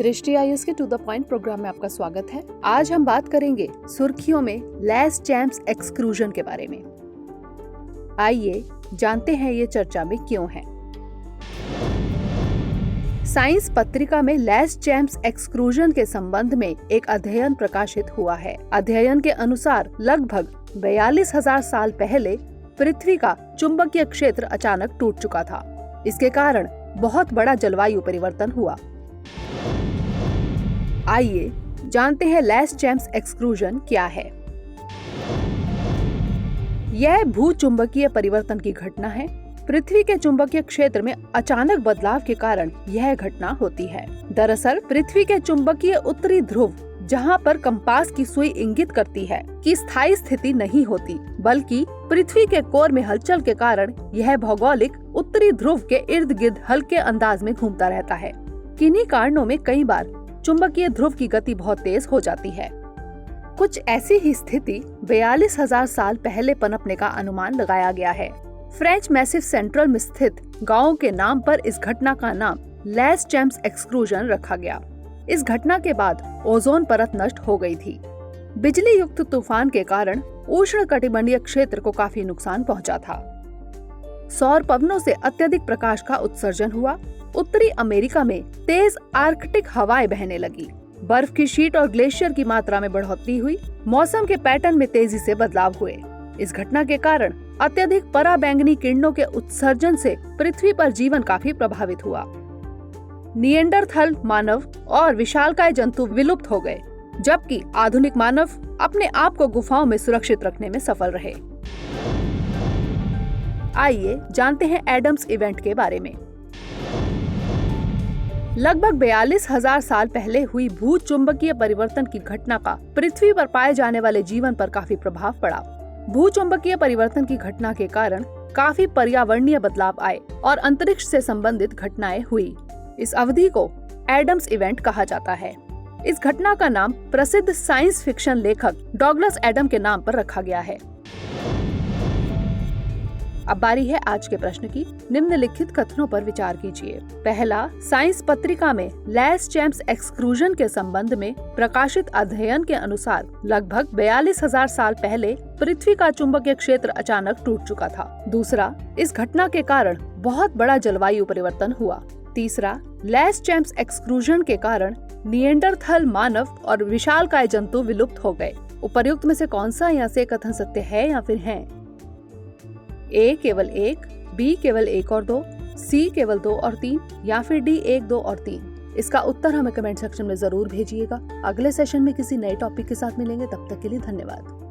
दृष्टि आईएएस के to the point programme में आपका स्वागत है। आज हम बात करेंगे सुर्खियों में लैस चैम्प्स एक्सक्लूजन के बारे में। आइए जानते हैं ये चर्चा में क्यों है। साइंस पत्रिका में लैस चैम्प्स एक्सक्लूजन के संबंध में एक अध्ययन प्रकाशित हुआ है। अध्ययन के अनुसार लगभग 42,000 साल पहले पृथ्वी का चुंबकीय क्षेत्र अचानक टूट चुका था। इसके कारण बहुत बड़ा जलवायु परिवर्तन हुआ। आइए जानते हैं लैस चैम्प्स एक्सक्लूजन क्या है। यह भूचुंबकीय परिवर्तन की घटना है। पृथ्वी के चुंबकीय क्षेत्र में अचानक बदलाव के कारण यह घटना होती है। दरअसल पृथ्वी के चुंबकीय उत्तरी ध्रुव, जहां पर कंपास की सुई इंगित करती है कि स्थायी स्थिति नहीं होती, बल्कि पृथ्वी के कोर में हलचल के कारण यह भौगोलिक उत्तरी ध्रुव के इर्द गिर्द हल्के अंदाज में घूमता रहता है। किन्हीं कारणों में कई बार चुंबकीय ध्रुव की गति बहुत तेज हो जाती है। कुछ ऐसी ही स्थिति 42,000 साल पहले पनपने का अनुमान लगाया गया है। फ्रेंच मैसिव सेंट्रल में स्थित गांव के नाम पर इस घटना का नाम लैस चैम्प्स एक्सक्लूजन रखा गया। इस घटना के बाद ओजोन परत नष्ट हो गई थी। बिजली युक्त तूफान के कारण उष्णकटिबंधीय क्षेत्र को काफी नुकसान पहुंचा था। सौर पवनों से अत्यधिक प्रकाश का उत्सर्जन हुआ। उत्तरी अमेरिका में तेज आर्कटिक हवाएं बहने लगी। बर्फ की शीट और ग्लेशियर की मात्रा में बढ़ोतरी हुई। मौसम के पैटर्न में तेजी से बदलाव हुए। इस घटना के कारण अत्यधिक पराबैंगनी किरणों के उत्सर्जन से पृथ्वी पर जीवन काफी प्रभावित हुआ। निएंडरथल मानव और विशालकाय जंतु विलुप्त हो गए, जबकि आधुनिक मानव अपने आप को गुफाओं में सुरक्षित रखने में सफल रहे। आइए जानते हैं एडम्स इवेंट के बारे में। लगभग 42,000 साल पहले हुई भूचुंबकीय परिवर्तन की घटना का पृथ्वी पर पाए जाने वाले जीवन पर काफी प्रभाव पड़ा। भूचुंबकीय परिवर्तन की घटना के कारण काफी पर्यावरणीय बदलाव आए और अंतरिक्ष से संबंधित घटनाएं हुई। इस अवधि को एडम्स इवेंट कहा जाता है। इस घटना का नाम प्रसिद्ध साइंस फिक्शन लेखक डॉगलस एडम के नाम पर रखा गया है। अब बारी है आज के प्रश्न की। निम्नलिखित कथनों पर विचार कीजिए। पहला, साइंस पत्रिका में लैस चैम्प्स एक्सक्लूजन के संबंध में प्रकाशित अध्ययन के अनुसार लगभग 42,000 साल पहले पृथ्वी का चुंबकीय क्षेत्र अचानक टूट चुका था। दूसरा, इस घटना के कारण बहुत बड़ा जलवायु परिवर्तन हुआ। तीसरा, लैस चैम्प्स एक्सक्लूजन के कारण निएंडरथल मानव और विशालकाय जंतु विलुप्त हो गए। उपर्युक्त में से कौन सा यहाँ से कथन सत्य है या फिर है? ए केवल 1, बी केवल 1 और 2, सी केवल 2 और 3 या फिर डी 1, 2 और 3। इसका उत्तर हमें कमेंट सेक्शन में जरूर भेजिएगा। अगले सेशन में किसी नए टॉपिक के साथ मिलेंगे। तब तक के लिए धन्यवाद।